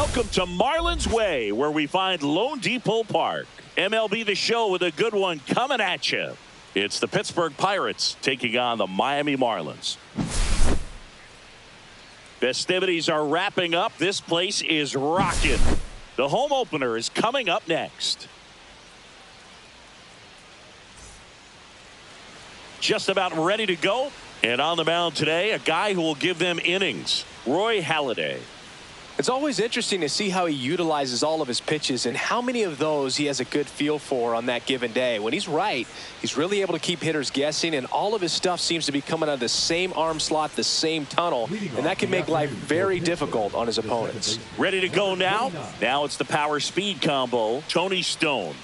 Welcome to Marlins Way, where we find Lone Depot Park. MLB The Show with a good one coming at you. It's the Pittsburgh Pirates taking on the Miami Marlins. Festivities are wrapping up. This place is rocking. The home opener is coming up next. Just about ready to go. And on the mound today, a guy who will give them innings, Roy Halladay. It's always interesting to see how he utilizes all of his pitches and how many of those he has a good feel for on that given day. When he's right, he's really able to keep hitters guessing, and all of his stuff seems to be coming out of the same arm slot, the same tunnel, and that can make life very difficult on his opponents. Ready to go now? Now it's the power speed combo, Tony Stone.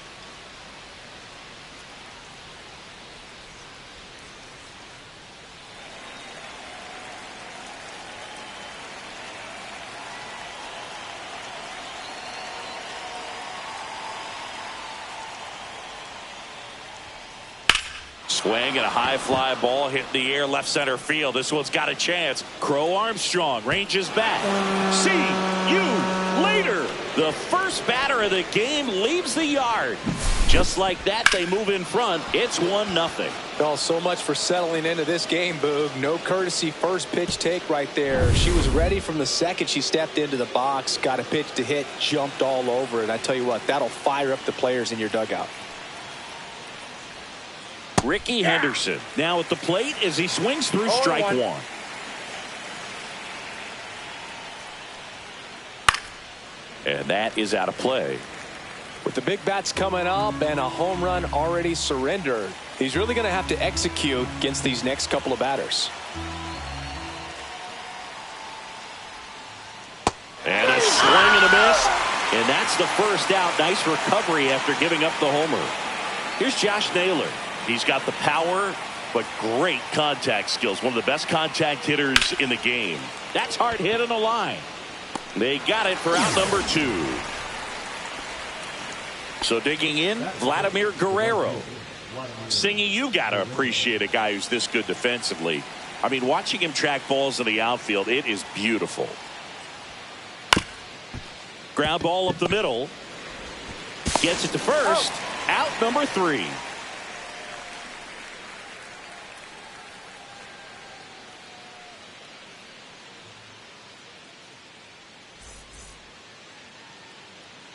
Swing and a high fly ball hit in the air left center field. This one's got a chance. Crow Armstrong ranges back. See you later. The first batter of the game leaves the yard. Just like that, they move in front. It's 1-0. Well, so much for settling into this game, Boog. No courtesy first pitch take right there. She was ready from the second she stepped into the box, got a pitch to hit, jumped all over it. I tell you what, that'll fire up the players in your dugout. Ricky Henderson now at the plate as he swings through strike one. And that is out of play. With the big bats coming up and a home run already surrendered, he's really going to have to execute against these next couple of batters. And a swing and a miss. And that's the first out. Nice recovery after giving up the homer. Here's Josh Naylor. He's got the power, but great contact skills. One of the best contact hitters in the game. That's hard hit on the line. They got it for out number 2. So digging in, Vladimir Guerrero. Singy, you got to appreciate a guy who's this good defensively. I mean, watching him track balls in the outfield, it is beautiful. Ground ball up the middle. Gets it to first. Out number 3.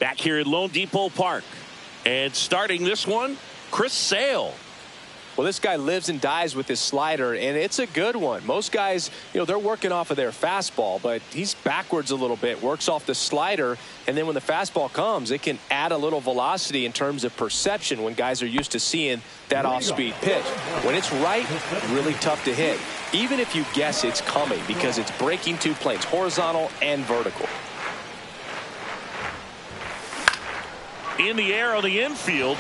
Back here at Lone Depot Park. And starting this one, Chris Sale. Well, this guy lives and dies with his slider, and it's a good one. Most guys, they're working off of their fastball, but he's backwards a little bit, works off the slider, and then when the fastball comes, it can add a little velocity in terms of perception when guys are used to seeing that off-speed pitch. When it's right, really tough to hit, even if you guess it's coming, because it's breaking 2 planes, horizontal and vertical. In the air on the infield.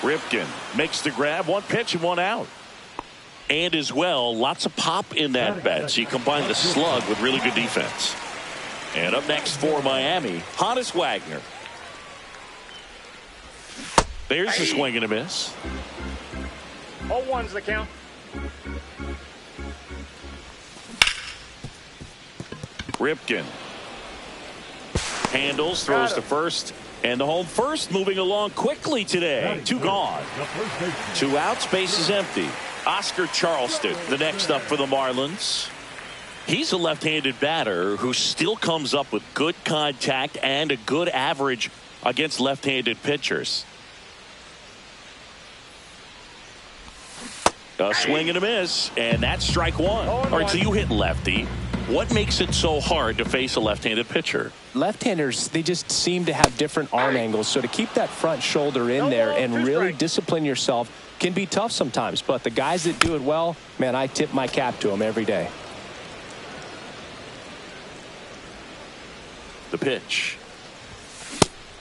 Ripken makes the grab. 1 pitch and 1 out. And as well, lots of pop in that bat. So you combine the slug with really good defense. And up next for Miami, Honus Wagner. There's the swing and a miss. 0-1's the count. Ripken handles, throws to first, and the home first moving along quickly today. 2 gone. 2 outs, base is empty. Oscar Charleston, the next up for the Marlins. He's a left-handed batter who still comes up with good contact and a good average against left-handed pitchers. A swing and a miss, and that's strike 1. All right, so you hit lefty. What makes it so hard to face a left-handed pitcher? Left-handers, they just seem to have different arm angles. So to keep that front shoulder in there and really discipline yourself can be tough sometimes. But the guys that do it well, man, I tip my cap to them every day. The pitch.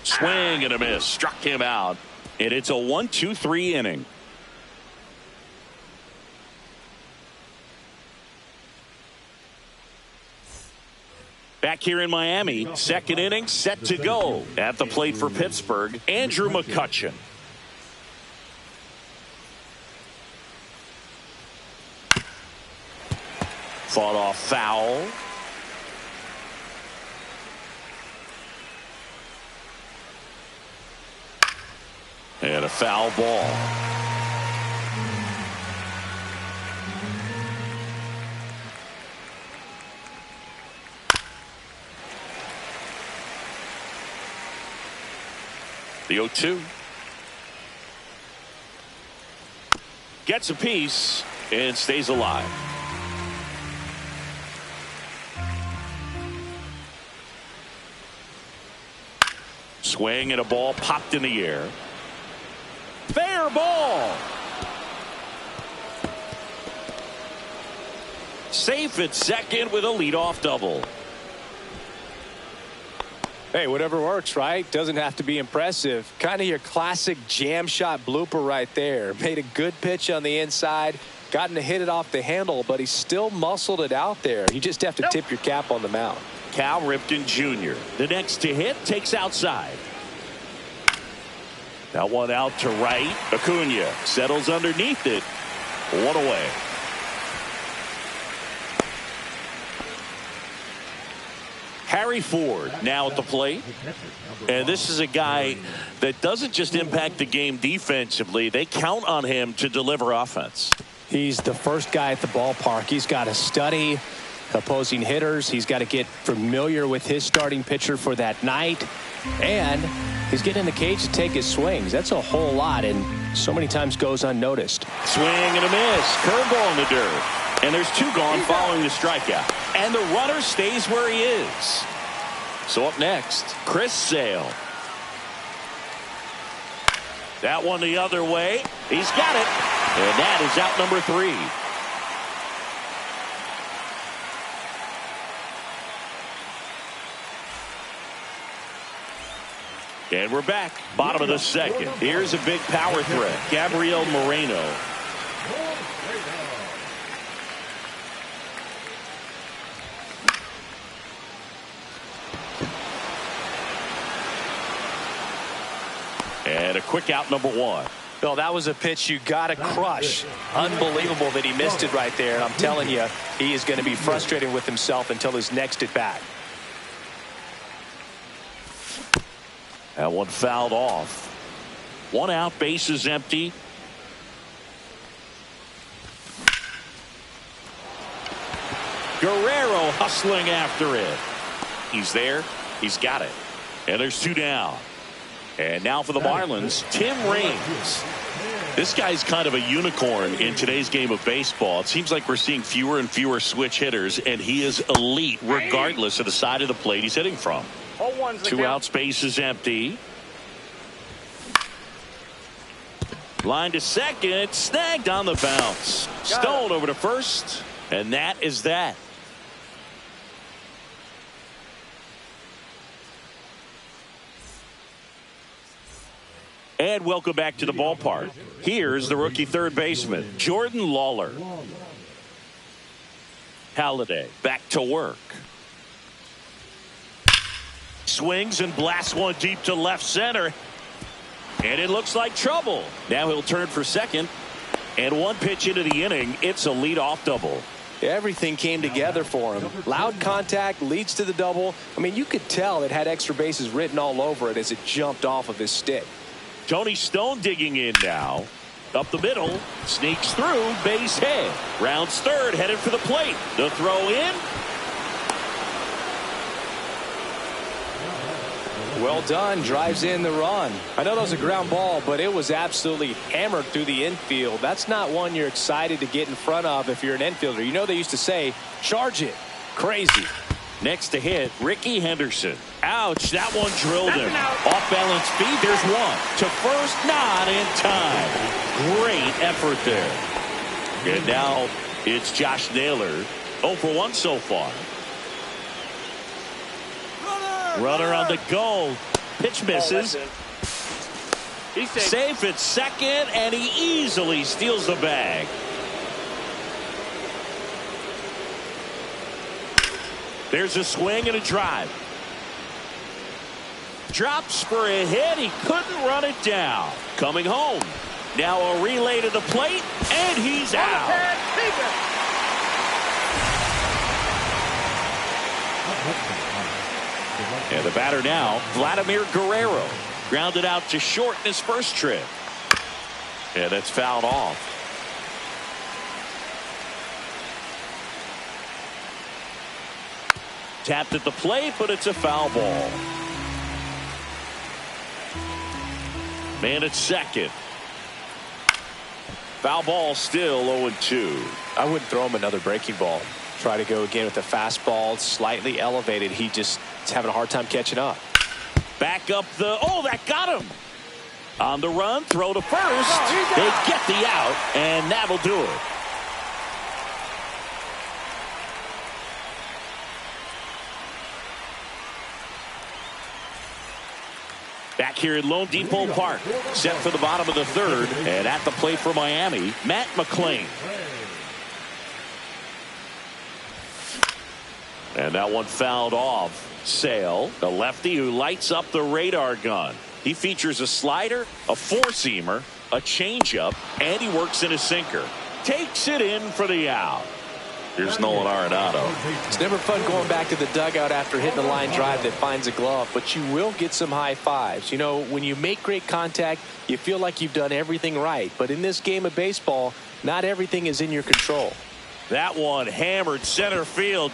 Swing and a miss. Struck him out. And it's a 1-2-3 inning. Back here in Miami, second inning set to go. At the plate for Pittsburgh, Andrew McCutchen. Fought off foul. And a foul ball. The 0-2. Gets a piece and stays alive. Swing and a ball popped in the air. Fair ball. Safe at second with a leadoff double. Hey, whatever works, right? Doesn't have to be impressive. Kind of your classic jam shot blooper right there. Made a good pitch on the inside. Gotten to hit it off the handle, but he still muscled it out there. You just have to tip your cap on the mound. Cal Ripken Jr. The next to hit takes outside. That one out to right. Acuna settles underneath it. One away. Harry Ford now at the plate. And this is a guy that doesn't just impact the game defensively. They count on him to deliver offense. He's the first guy at the ballpark. He's got to study opposing hitters. He's got to get familiar with his starting pitcher for that night. And he's getting in the cage to take his swings. That's a whole lot, and so many times goes unnoticed. Swing and a miss. Curveball in the dirt. And there's two gone following the strikeout. And the runner stays where he is. So up next, Chris Sale. That one the other way. He's got it. And that is out number 3. And we're back. Bottom of the second. Here's a big power threat. Gabriel Moreno. And a quick out, number 1. Well, that was a pitch you got to crush. Unbelievable that he missed it right there. And I'm telling you, he is going to be frustrated with himself until his next at bat. That one fouled off. 1 out, bases empty. Guerrero hustling after it. He's there. He's got it. And there's 2 down. And now for the Marlins, Tim Raines. This guy's kind of a unicorn in today's game of baseball. It seems like we're seeing fewer and fewer switch hitters, and he is elite regardless of the side of the plate he's hitting from. 2 outs, bases empty. Line to second, snagged on the bounce. Stone over to first, and that is that. And welcome back to the ballpark. Here's the rookie third baseman, Jordan Lawler. Halladay back to work. Swings and blasts one deep to left center. And it looks like trouble. Now he'll turn for second. And 1 pitch into the inning, it's a leadoff double. Everything came together for him. Loud contact leads to the double. I mean, you could tell it had extra bases written all over it as it jumped off of his stick. Tony Stone digging in now. Up the middle. Sneaks through. Base hit. Rounds third. Headed for the plate. The throw in. Well done. Drives in the run. I know that was a ground ball, but it was absolutely hammered through the infield. That's not one you're excited to get in front of if you're an infielder. You know they used to say, charge it. Crazy. Next to hit, Ricky Henderson. Ouch, that one drilled him. Off balance feed, there's 1. To first, not in time. Great effort there. And now it's Josh Naylor. 0 for 1 so far. Runner on the go. Pitch misses. He's safe at second, and he easily steals the bag. There's a swing and a drive. Drops for a hit. He couldn't run it down. Coming home. Now a relay to the plate, and he's out. And the batter now, Vladimir Guerrero. Grounded out to short in his first trip. And it's fouled off. Tapped at the plate, but it's a foul ball. Man at second. Foul ball still 0-2. I wouldn't throw him another breaking ball. Try to go again with the fastball, slightly elevated. He just is having a hard time catching up. Back up the, oh, that got him. On the run, throw to first. They get the out, and that'll do it. Back here at Lone Depot Park, set for the bottom of the third, and at the plate for Miami, Matt McClain. And that one fouled off. Sale, the lefty who lights up the radar gun. He features a slider, a four-seamer, a changeup, and he works in a sinker. Takes it in for the out. Here's Nolan Arenado. It's never fun going back to the dugout after hitting a line drive that finds a glove, but you will get some high fives. You know, when you make great contact, you feel like you've done everything right. But in this game of baseball, not everything is in your control. That one hammered center field.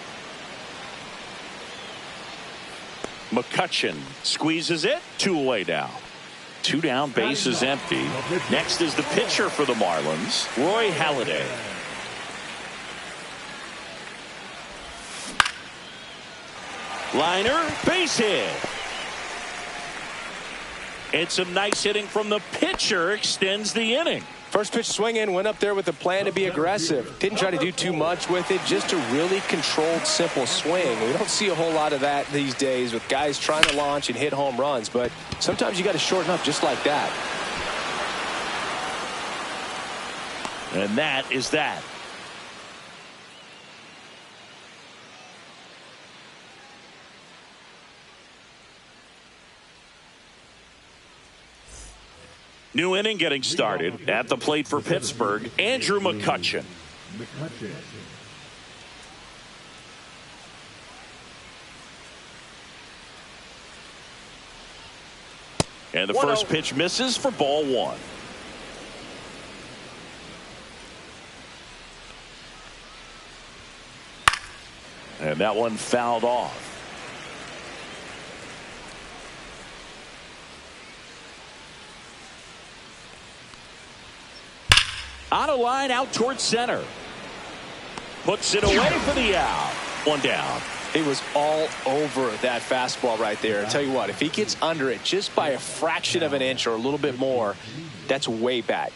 McCutchen squeezes it. 2 away now. 2 down, base is empty. Next is the pitcher for the Marlins, Roy Halladay. Liner, base hit. And some nice hitting from the pitcher extends the inning. First pitch swing in, went up there with a plan to be aggressive. Didn't try to do too much with it, just a really controlled, simple swing. We don't see a whole lot of that these days with guys trying to launch and hit home runs, but sometimes you got to shorten up just like that. And that is that. New inning getting started. At the plate for Pittsburgh, Andrew McCutchen. And the first pitch misses for ball 1. And that one fouled off. On a line out towards center. Puts it away for the out. 1 down. He was all over that fastball right there. I tell you what, if he gets under it just by a fraction of an inch or a little bit more, that's way back.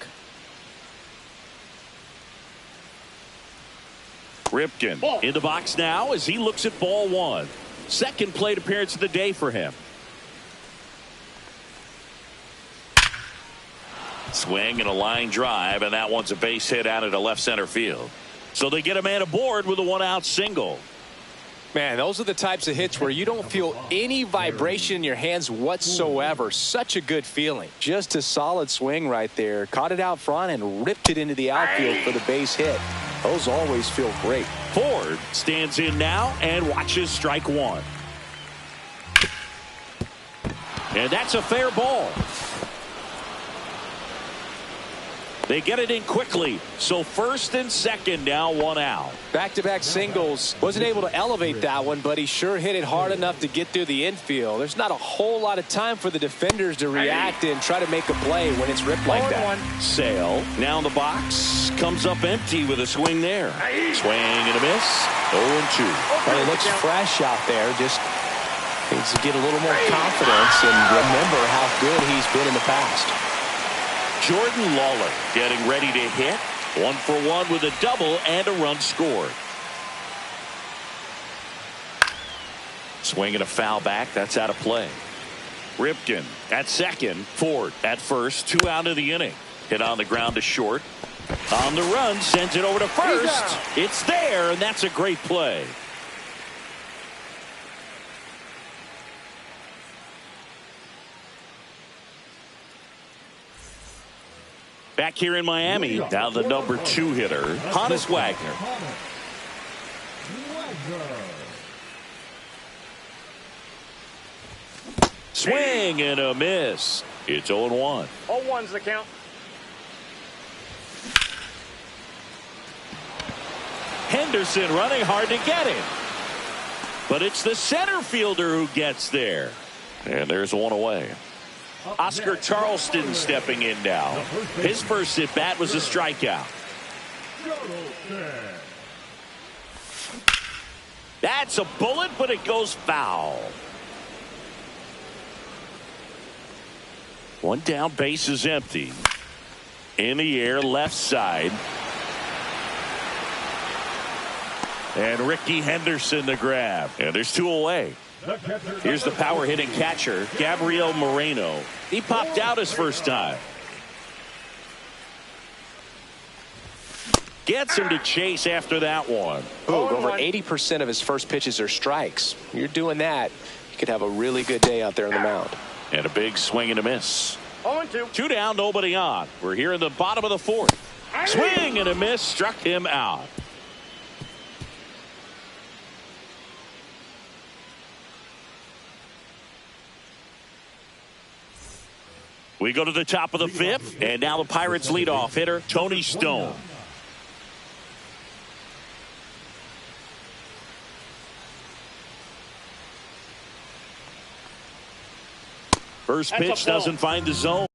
Ripken in the box now as he looks at ball 1. Second plate appearance of the day for him. Swing and a line drive, and that one's a base hit out into left center field. So they get a man aboard with a 1-out single. Man, those are the types of hits where you don't feel any vibration in your hands whatsoever. Such a good feeling. Just a solid swing right there. Caught it out front and ripped it into the outfield for the base hit. Those always feel great. Ford stands in now and watches strike 1. And that's a fair ball. They get it in quickly. So first and second now, 1 out. Back-to-back singles. Wasn't able to elevate that one, but he sure hit it hard enough to get through the infield. There's not a whole lot of time for the defenders to react and try to make a play when it's ripped like that. Sale now in the box. Comes up empty with a swing there. Swing and a miss. 0-2. Well, it looks fresh out there. Just needs to get a little more confidence and remember how good he's been in the past. Jordan Lawler getting ready to hit. 1 for 1 with a double and a run scored. Swing and a foul back. That's out of play. Ripken at second. Ford at first. 2 out of the inning. Hit on the ground to short. On the run. Sends it over to first. It's there, and that's a great play. Back here in Miami, now the number 2 hitter, Honus Wagner. Swing and a miss. It's 0-1. 0-1's the count. Henderson running hard to get it. But it's the center fielder who gets there. And there's one away. Oscar Charleston stepping in now. His first at bat was a strikeout. That's a bullet, but it goes foul. One down, base is empty. In the air, left side. And Ricky Henderson the grab. And there's two away. Here's the power hitting catcher, Gabriel Moreno. He popped out his first time. Gets him to chase after that one. Ooh, over 80% of his first pitches are strikes. You're doing that, you could have a really good day out there on the mound. And a big swing and a miss. 0-2. Two down, nobody on. We're here in the bottom of the fourth. Swing and a miss, struck him out. We go to the top of the fifth, and now the Pirates leadoff hitter, Tony Stone. First pitch doesn't find the zone.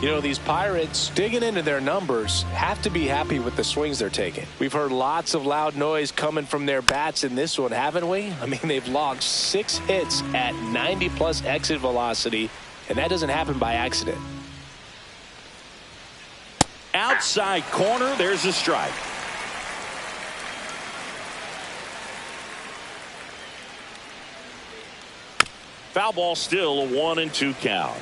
You know, these Pirates, digging into their numbers, have to be happy with the swings they're taking. We've heard lots of loud noise coming from their bats in this one, haven't we? I mean, they've logged 6 hits at 90-plus exit velocity and that doesn't happen by accident. Outside corner, there's a strike. Foul ball, still a 1-2 count.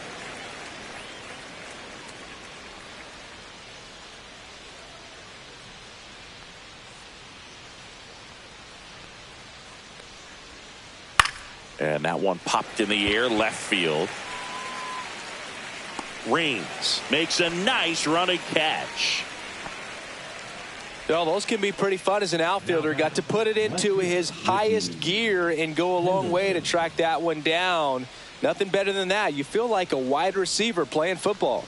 And that one popped in the air, left field. Reigns makes a nice running catch. Well, those can be pretty fun as an outfielder. Got to put it into his highest gear and go a long way to track that one down. Nothing better than that. You feel like a wide receiver playing football.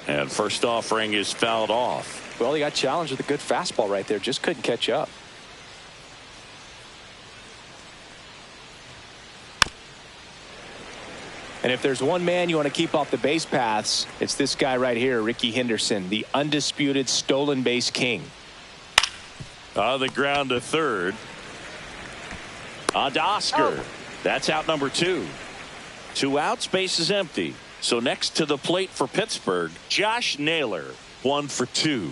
And first offering is fouled off. Well, he got challenged with a good fastball right there. Just couldn't catch up. And if there's one man you want to keep off the base paths, it's this guy right here, Ricky Henderson, the undisputed stolen base king. On the ground to third. On to Oscar. Oh. That's out number 2. 2 outs, base is empty. So next to the plate for Pittsburgh, Josh Naylor, 1 for 2.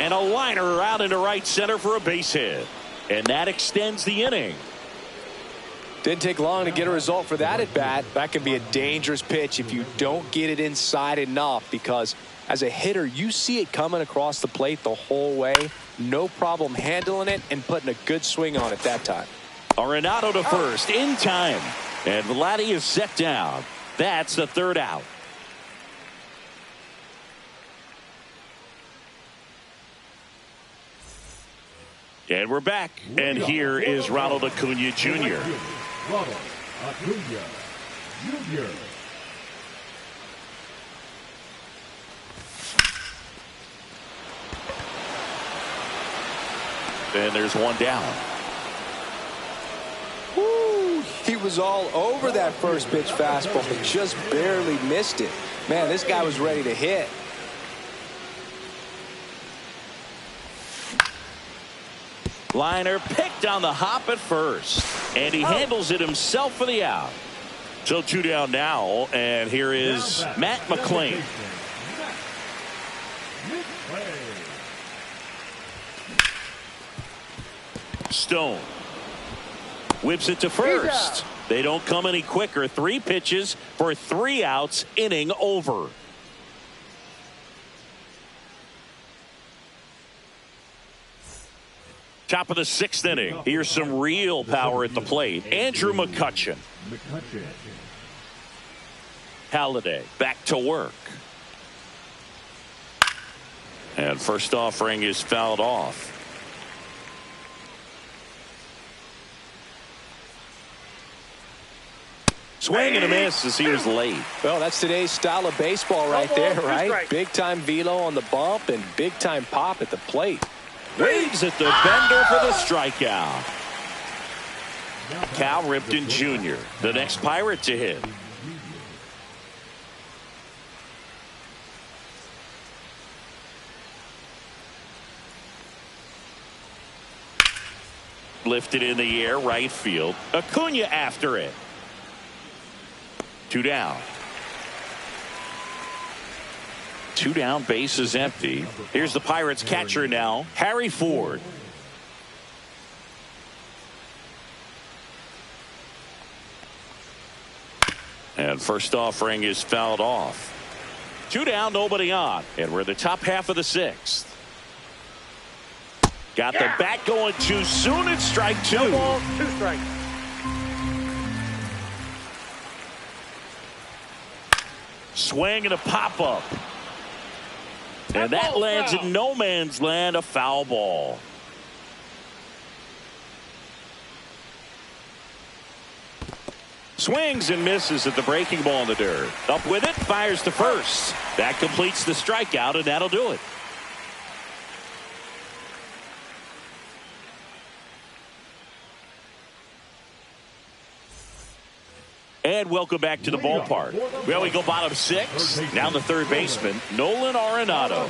And a liner out into right center for a base hit. And that extends the inning. Didn't take long to get a result for that at bat. That can be a dangerous pitch if you don't get it inside enough, because as a hitter, you see it coming across the plate the whole way. No problem handling it and putting a good swing on it that time. Arenado to first in time. And Vladdy is set down. That's the 3rd out. And we're back. And here is Ronald Acuna Jr. Ronald Acuna Jr. And there's one down. Woo, he was all over that first pitch fastball. He just barely missed it. Man, this guy was ready to hit. Liner picked on the hop at first, and he handles it himself for the out. So 2 down now, and here is Matt McClain. Stone whips it to first. They don't come any quicker. 3 pitches for 3 outs, inning over. Top of the 6th inning. Here's some real power at the plate. Andrew McCutchen. Halladay back to work. And first offering is fouled off. Swing and a miss as he was late. Well, that's today's style of baseball right there, right? Big time velo on the bump and big time pop at the plate. Waves at the bender for the strikeout. Cal Ripken Jr., the next Pirate to hit. Lifted in the air, right field. Acuna after it. 2 down. 2 down, base is empty. Here's the Pirates catcher now, Harry Ford. And first offering is fouled off. 2 down, nobody on. And we're in the top half of the 6th. Got the bat going too soon. It's strike 2. 2 strikes. Swing and a pop-up. And that lands in no man's land, a foul ball. Swings and misses at the breaking ball in the dirt. Up with it, fires to first. That completes the strikeout, and that'll do it. And welcome back to the ballpark. Well, we go bottom 6. Now the third baseman, Nolan Arenado.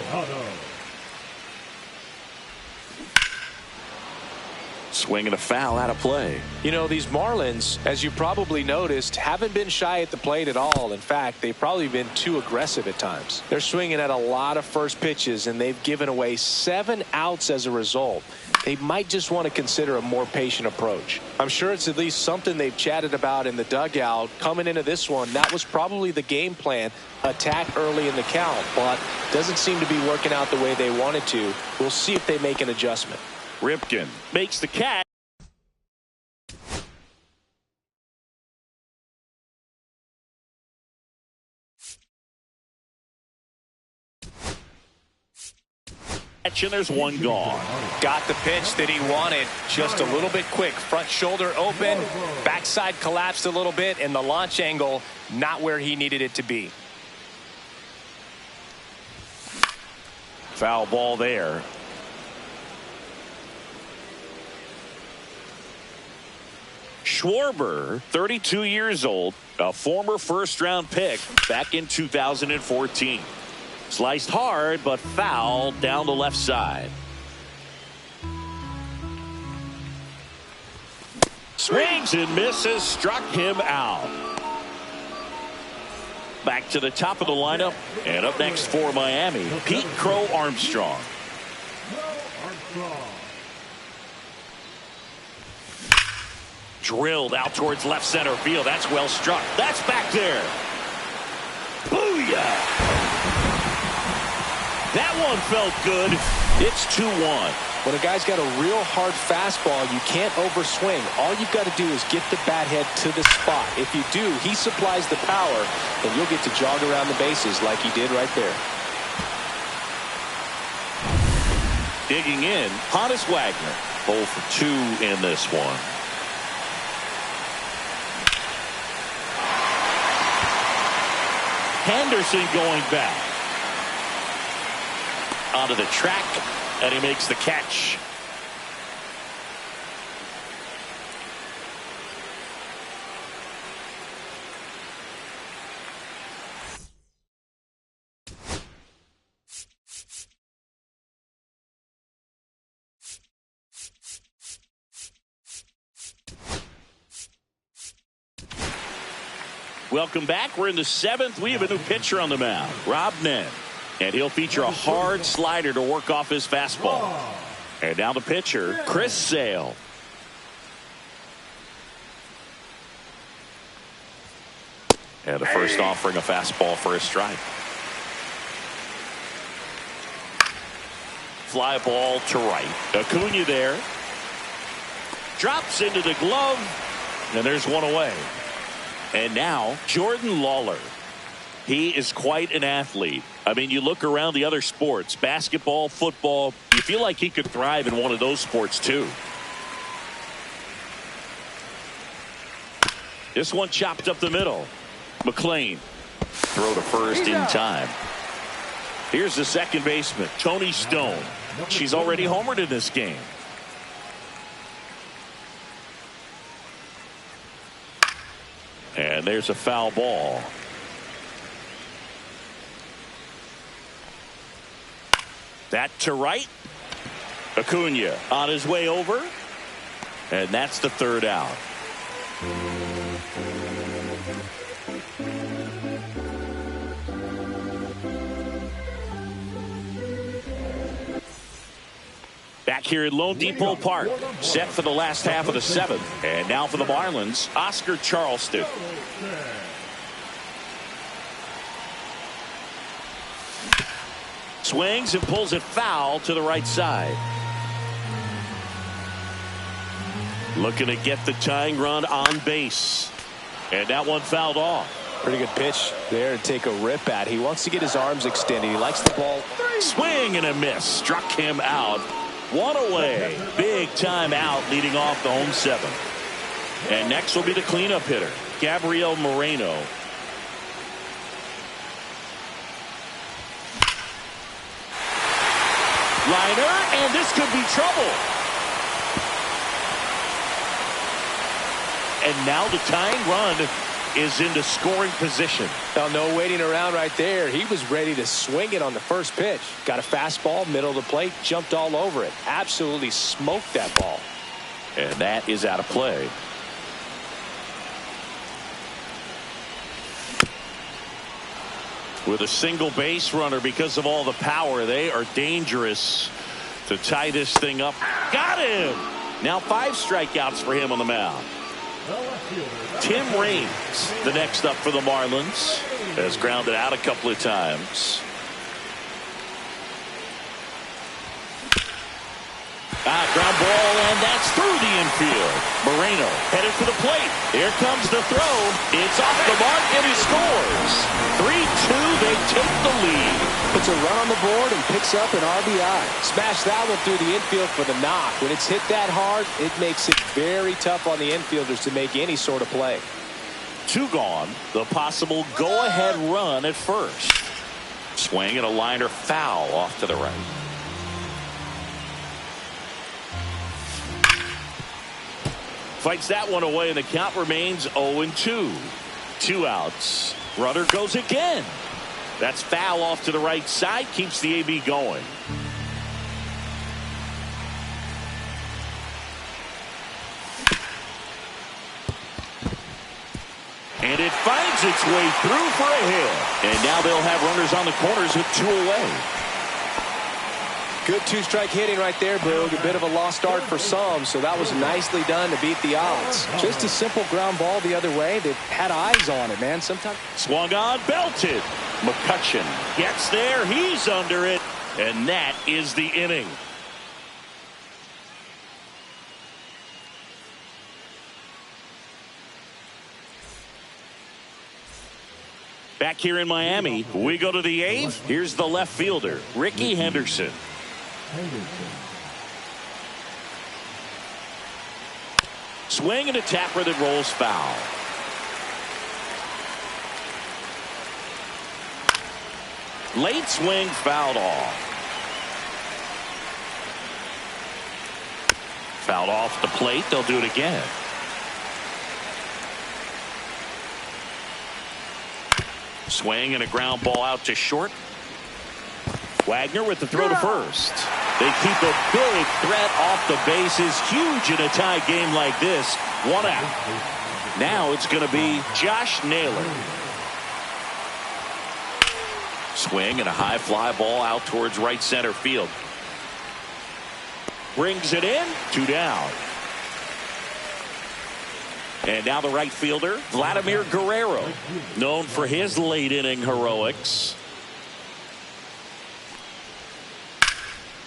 Swing and a foul out of play. You know, these Marlins, as you probably noticed, haven't been shy at the plate at all. In fact, they've probably been too aggressive at times. They're swinging at a lot of first pitches, and they've given away 7 outs as a result. They might just want to consider a more patient approach. I'm sure it's at least something they've chatted about in the dugout. Coming into this one, that was probably the game plan. Attack early in the count, but doesn't seem to be working out the way they wanted to. We'll see if they make an adjustment. Ripken makes the catch. And there's one gone. Got the pitch that he wanted, just a little bit quick. Front shoulder open, backside collapsed a little bit, and the launch angle not where he needed it to be. Foul ball there. Schwarber, 32 years old, a former first-round pick back in 2014. Sliced hard, but foul down the left side. Swings and misses, struck him out. Back to the top of the lineup, and up next for Miami, Pete Crow Armstrong. Drilled out towards left center field. That's well struck. That's back there. Booyah! That one felt good. It's 2-1. When a guy's got a real hard fastball, you can't overswing. All you've got to do is get the bat head to the spot. If you do, he supplies the power, and you'll get to jog around the bases like he did right there. Digging in, Honus Wagner. 0 for 2 in this one. Henderson going back. Onto the track, and he makes the catch. Welcome back. We're in the 7th. We have a new pitcher on the mound, Rob Nen. And he'll feature a hard slider to work off his fastball. And now the pitcher, Chris Sale. And the first offering a fastball for a strike. Fly ball to right. Acuna there. Drops into the glove. And there's one away. And now Jordan Lawler. He is quite an athlete. I mean, you look around the other sports, basketball, football, you feel like he could thrive in one of those sports too. This one chopped up the middle. McLean. Throw to first in time. Here's the second baseman, Tony Stone. She's already homered in this game. And there's a foul ball. That to right. Acuna on his way over. And that's the third out. Back here at Lone Depot Park, set for the last half of the 7th. And now for the Marlins, Oscar Charleston. Swings and pulls it foul to the right side. Looking to get the tying run on base. And that one fouled off. Pretty good pitch there to take a rip at. He wants to get his arms extended. He likes the ball. Swing and a miss. Struck him out. One away. Big time out leading off the home 7th. And next will be the cleanup hitter, Gabriel Moreno. Liner, and this could be trouble. And now the tying run is into scoring position. Well, no waiting around right there. He was ready to swing it on the first pitch. Got a fastball, middle of the plate, jumped all over it. Absolutely smoked that ball. And that is out of play. With a single base runner, because of all the power, they are dangerous to tie this thing up. Got him! Now 5 strikeouts for him on the mound. Tim Raines, the next up for the Marlins, has grounded out a couple of times. Ground ball, and that's through the infield. Moreno headed for the plate. Here comes the throw. It's off the mark, and he scores. 3-2, they take the lead. Puts a run on the board and picks up an RBI. Smash that one through the infield for the knock. When it's hit that hard, it makes it very tough on the infielders to make any sort of play. 2 gone. The possible go-ahead run at first. Swing and a liner foul off to the right. Fights that one away, and the count remains 0-2. 2 outs. Runner goes again. That's foul off to the right side. Keeps the AB going. And it finds its way through for a hit. And now they'll have runners on the corners with 2 away. Good 2-strike hitting right there, Boog. A bit of a lost start for some, so that was nicely done to beat the odds. Just a simple ground ball the other way. They had eyes on it, man. Sometimes swung on, belted. McCutcheon gets there. He's under it. And that is the inning. Back here in Miami, we go to the 8th. Here's the left fielder, Ricky Henderson. Swing and a tapper that rolls foul. Late swing, fouled off. Fouled off the plate. They'll do it again. Swing and a ground ball out to short. Wagner with the throw to first. They keep a big threat off the bases. Huge in a tie game like this. 1 out. Now it's going to be Josh Naylor. Swing and a high fly ball out towards right center field. Brings it in. 2 down. And now the right fielder, Vladimir Guerrero, known for his late inning heroics.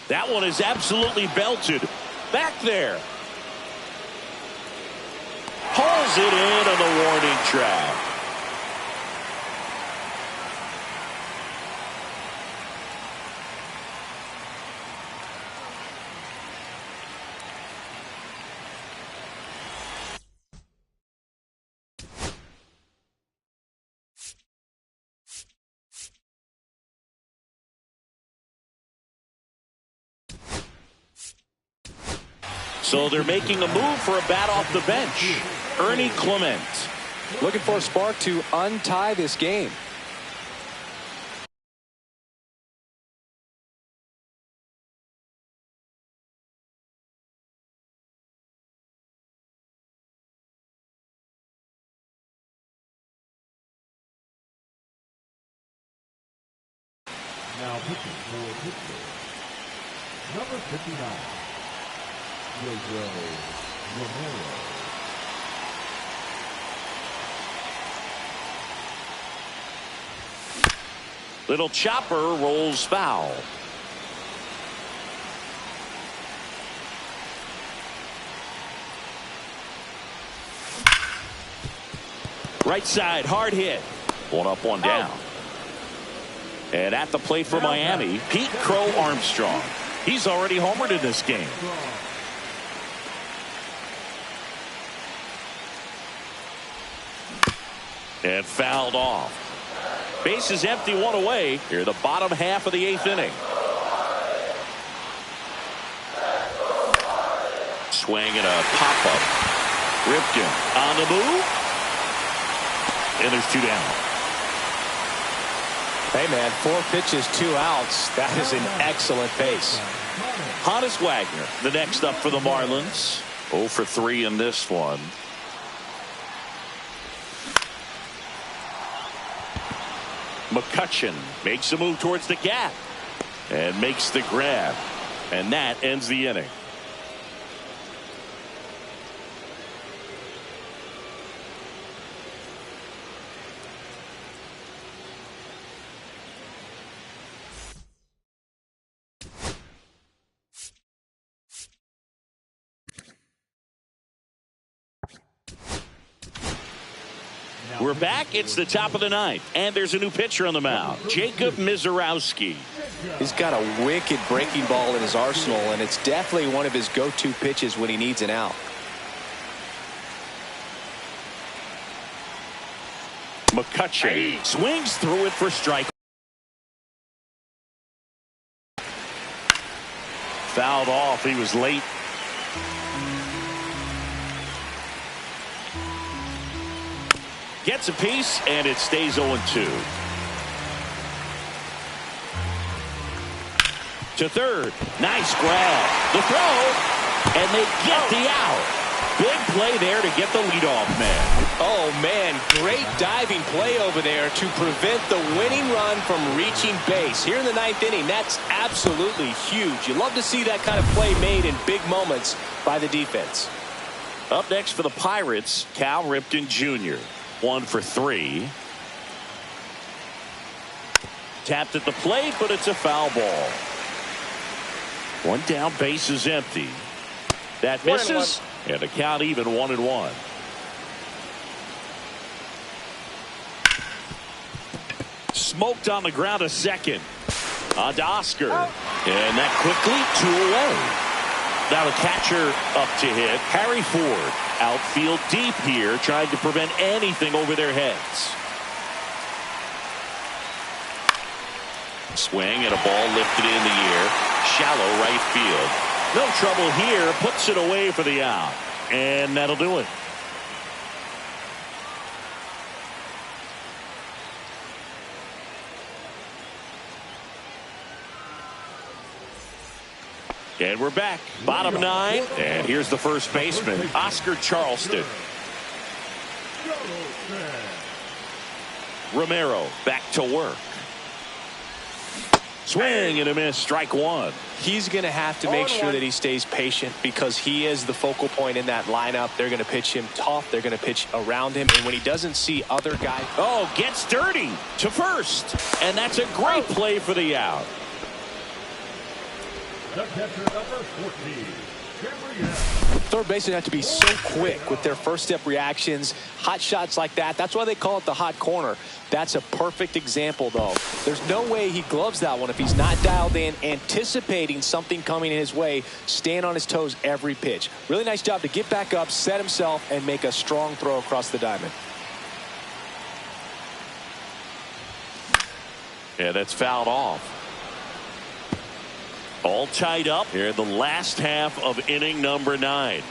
That one is absolutely belted. Back there. Hauls it in on the warning track. So they're making a move for a bat off the bench. Ernie Clement. Looking for a spark to untie this game. Now pitching for Pittsburgh, number 59. Romero. Little chopper rolls foul. Right side, hard hit. 1 up, 1 down. And at the plate for Miami, Pete Crow Armstrong. He's already homered in this game. And fouled off. Base is empty, 1 away. Here, the bottom half of the 8th inning. Swing and a pop-up. Ripken on the move. And there's 2 down. Hey, man, 4 pitches, 2 outs. That is an excellent pace. Honus Wagner, the next up for the Marlins. 0 for 3 in this one. McCutchen makes a move towards the gap and makes the grab, and that ends the inning. We're back. It's the top of the ninth, and there's a new pitcher on the mound, Jacob Mizorowski. He's got a wicked breaking ball in his arsenal, and it's definitely one of his go-to pitches when he needs an out. McCutchen swings through it for strike. Fouled off. He was late. Gets a piece, and it stays 0-2. To third. Nice grab. The throw, and they get the out. Big play there to get the leadoff man. Oh, man, great diving play over there to prevent the winning run from reaching base. Here in the ninth inning, that's absolutely huge. You love to see that kind of play made in big moments by the defense. Up next for the Pirates, Cal Ripken Jr. 1 for 3. Tapped at the plate, but it's a foul ball. One down, base is empty. That misses, and the count even 1-1. Smoked on the ground a second. On to Oscar. And that quickly 2 away. Now the catcher up to hit. Harry Ford. Outfield deep here, trying to prevent anything over their heads. Swing and a ball lifted in the air. Shallow right field. No trouble here. Puts it away for the out. And that'll do it. And we're back. Bottom 9. And here's the first baseman, Oscar Charleston. Romero back to work. Swing and a miss. Strike 1. He's going to have to make sure that he stays patient because he is the focal point in that lineup. They're going to pitch him tough. They're going to pitch around him. And when he doesn't see other guys. Oh, gets dirty to first. And that's a great play for the out. The catcher, number 14, Third basemen have to be so quick with their first step reactions. Hot shots like that. That's why they call it the hot corner. That's a perfect example, though. There's no way he gloves that one if he's not dialed in, anticipating something coming his way, staying on his toes every pitch. Really nice job to get back up, set himself, and make a strong throw across the diamond. Yeah, that's fouled off. All tied up here in the last half of inning number 9.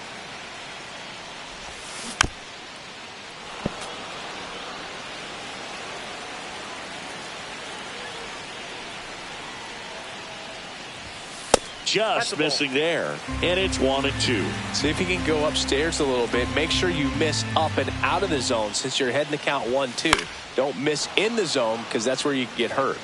Just missing there, and it's 1-2. See if you can go upstairs a little bit. Make sure you miss up and out of the zone since you're heading to count 1-2. Don't miss in the zone because that's where you get hurt.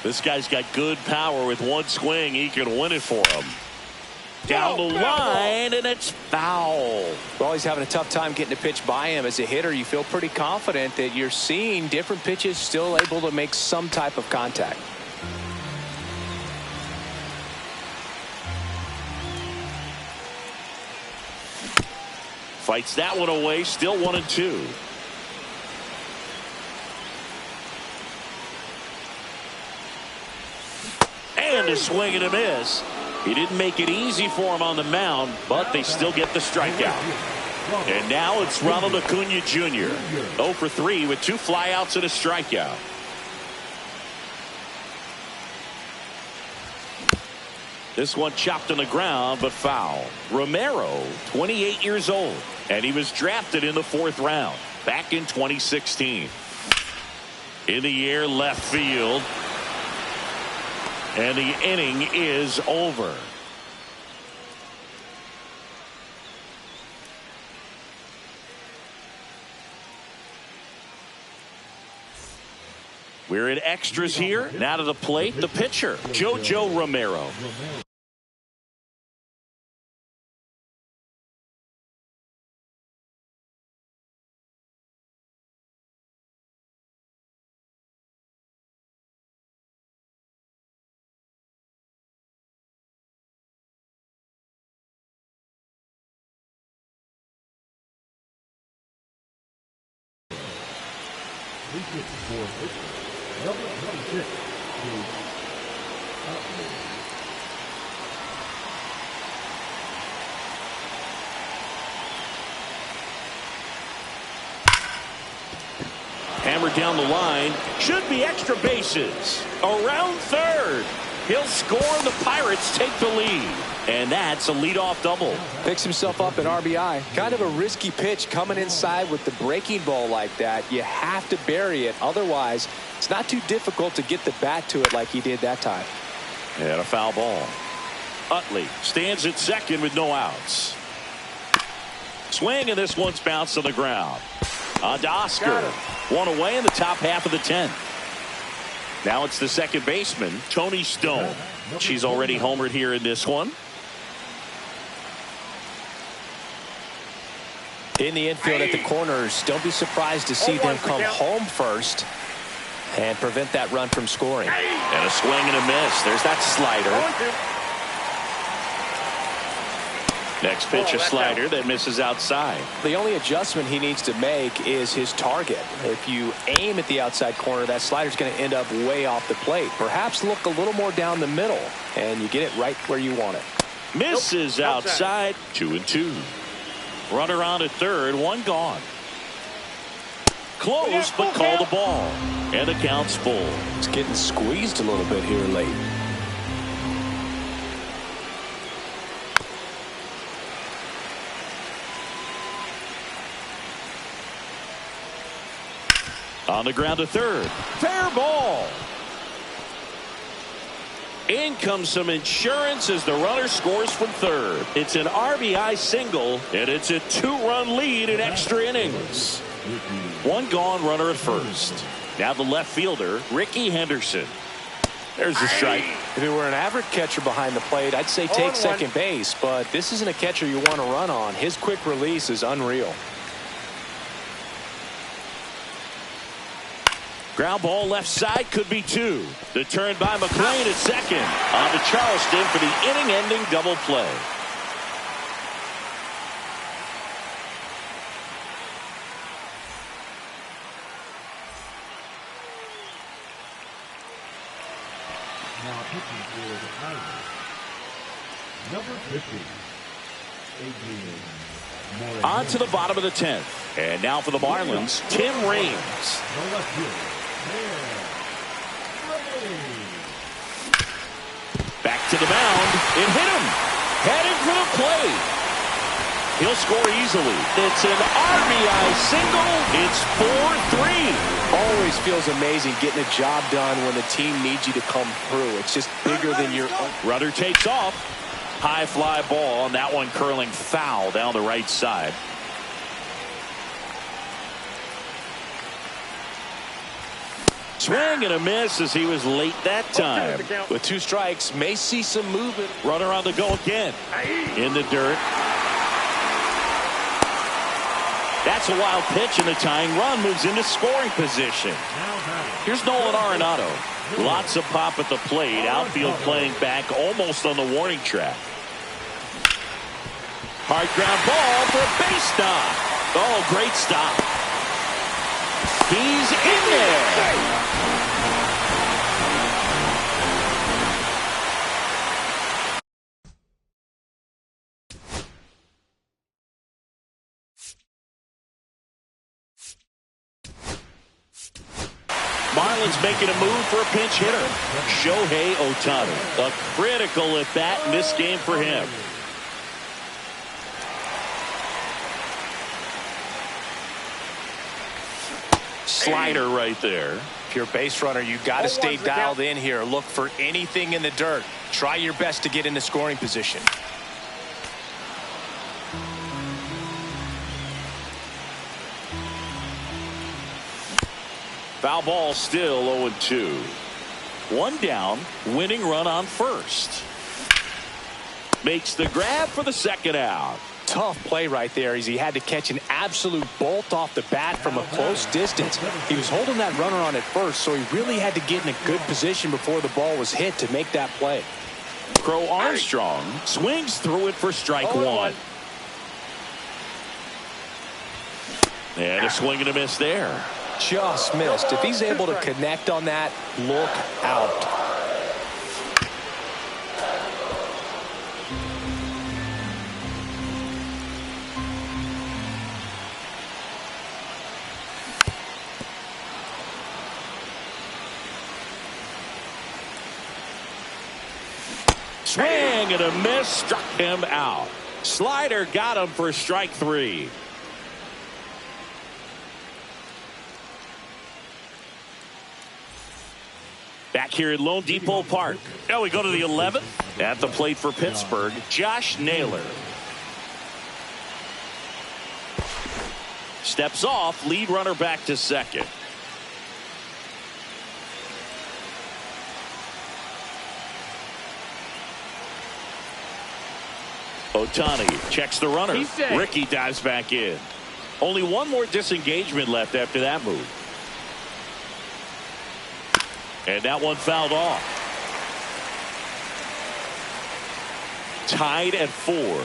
This guy's got good power. With one swing, he can win it for him. Down the line, and it's foul. Well, he's having a tough time getting a pitch by him. As a hitter, you feel pretty confident that you're seeing different pitches still able to make some type of contact. Fights that one away, still 1-2. And a swing and a miss. He didn't make it easy for him on the mound, but they still get the strikeout. And now it's Ronald Acuna Jr. 0 for 3 with 2 flyouts and a strikeout. This one chopped on the ground, but foul. Romero, 28 years old, and he was drafted in the 4th round back in 2016. In the air, left field. And the inning is over. We're in extras here. Now to the plate, the pitcher, JoJo Romero. Number 26, Hammered down the line. Should be extra bases. Around third. He'll score and the Pirates take the lead. And that's a leadoff double. Picks himself up at RBI. Kind of a risky pitch coming inside with the breaking ball like that. You have to bury it. Otherwise, it's not too difficult to get the bat to it like he did that time. And a foul ball. Utley stands at second with no outs. Swing, and this one's bounced to the ground. On to Oscar. One away in the top half of the 10th. Now it's the second baseman, Tony Stone. She's already homered here in this one. In the infield at the corners, don't be surprised to see them come home first and prevent that run from scoring. And a swing and a miss. There's that slider. Next pitch, a slider that misses outside. The only adjustment he needs to make is his target. If you aim at the outside corner, that slider's going to end up way off the plate. Perhaps look a little more down the middle, and you get it right where you want it. Misses outside. 2-2. Runner on at third, one gone. Close, but call the ball. And the count's full. It's getting squeezed a little bit here late. On the ground to third. Fair ball. In comes some insurance as the runner scores from third. It's an RBI single, and it's a 2-run lead in extra innings. One gone, runner at first. Now the left fielder, Ricky Henderson. There's the strike. If it were an average catcher behind the plate, I'd say take second base, but this isn't a catcher you want to run on. His quick release is unreal. Ground ball left side, could be two. The turn by McLean at second. On to Charleston for the inning-ending double play. now pitching for the Pirates. Number 50, Adrian. On to the bottom of the 10th. And now for the Marlins, Tim Raines. The left fielder, Back to the mound. It hit him. Heading for the plate. He'll score easily. It's an RBI single. It's 4-3. Always feels amazing getting a job done when the team needs you to come through. It's just bigger than your own. Runner takes off. High fly ball, and that one curling foul down the right side. Swing and a miss as he was late that time. With 2 strikes, may see some movement. Runner on the go again. In the dirt. That's a wild pitch, and the tying run moves into scoring position. Here's Nolan Arenado. Lots of pop at the plate. Outfield playing back almost on the warning track. Hard ground ball for a base stop. Oh, great stop. He's in there. Marlins making a move for a pinch hitter. Shohei Ohtani. A critical at bat in this game for him. Slider right there. If you're a base runner, you got to stay dialed in here. Look for anything in the dirt. Try your best to get into scoring position. Foul ball, still 0-2. One down, winning run on first. Makes the grab for the second out. Tough play right there as he had to catch an absolute bolt off the bat from a close distance. He was holding that runner on at first, so he really had to get in a good position before the ball was hit to make that play. Crow Armstrong swings through it for strike one. And a swing and a miss there. Just missed. If he's able to connect on that, look out. Swing and a miss, struck him out. Slider got him for strike three. Back here at Lone Depot Park. Now we go to the 11th. At the plate for Pittsburgh, Josh Naylor. Steps off, lead runner back to second. Ohtani checks the runner. Ricky dives back in. Only one more disengagement left after that move. And that one fouled off. Tied at 4.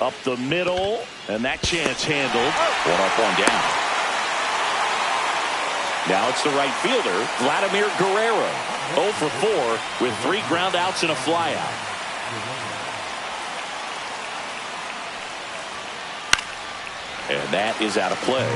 Up the middle, and that chance handled. One up, one down. Now it's the right fielder, Vladimir Guerrero. 0 for 4 with 3 ground outs and a flyout. And that is out of play.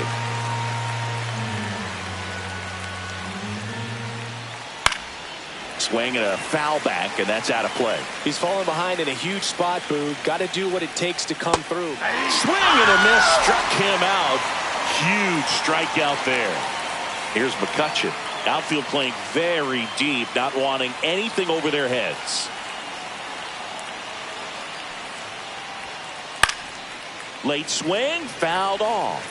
Swing and a foul back, and that's out of play. He's falling behind in a huge spot, Boo. Got to do what it takes to come through. Swing and a miss, struck him out. Huge strikeout there. Here's McCutchen. Outfield playing very deep, not wanting anything over their heads. Late swing, fouled off.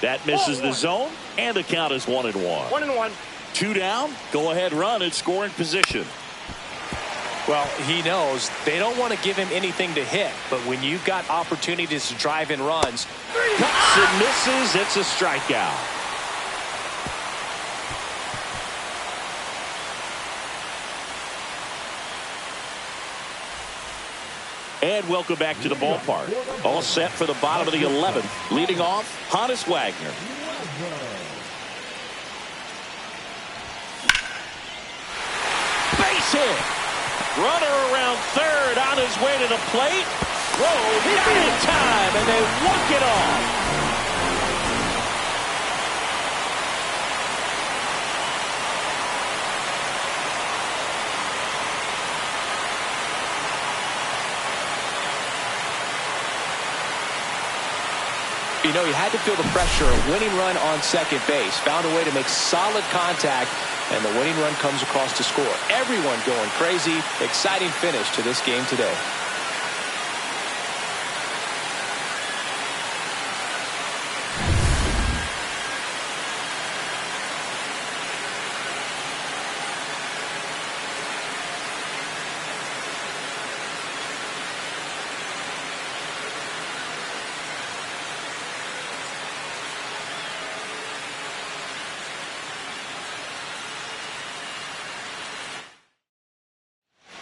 That misses the zone, and the count is 1-1. 1-1. 2 down, go ahead run in scoring position. Well, he knows they don't want to give him anything to hit, but when you've got opportunities to drive in runs, cuts and misses, it's a strikeout. And welcome back to the ballpark. All set for the bottom of the 11th. Leading off, Honus Wagner. Base hit. Runner around third on his way to the plate. Whoa, not in time, and they walk it off. You know, you had to feel the pressure. A winning run on second base. Found a way to make solid contact, and the winning run comes across to score. Everyone going crazy. Exciting finish to this game today.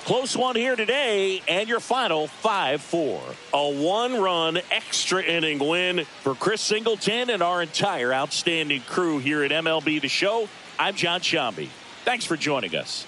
Close one here today, and your final 5-4. A one-run extra inning win for Chris Singleton and our entire outstanding crew here at MLB The Show. I'm John Shambi. Thanks for joining us.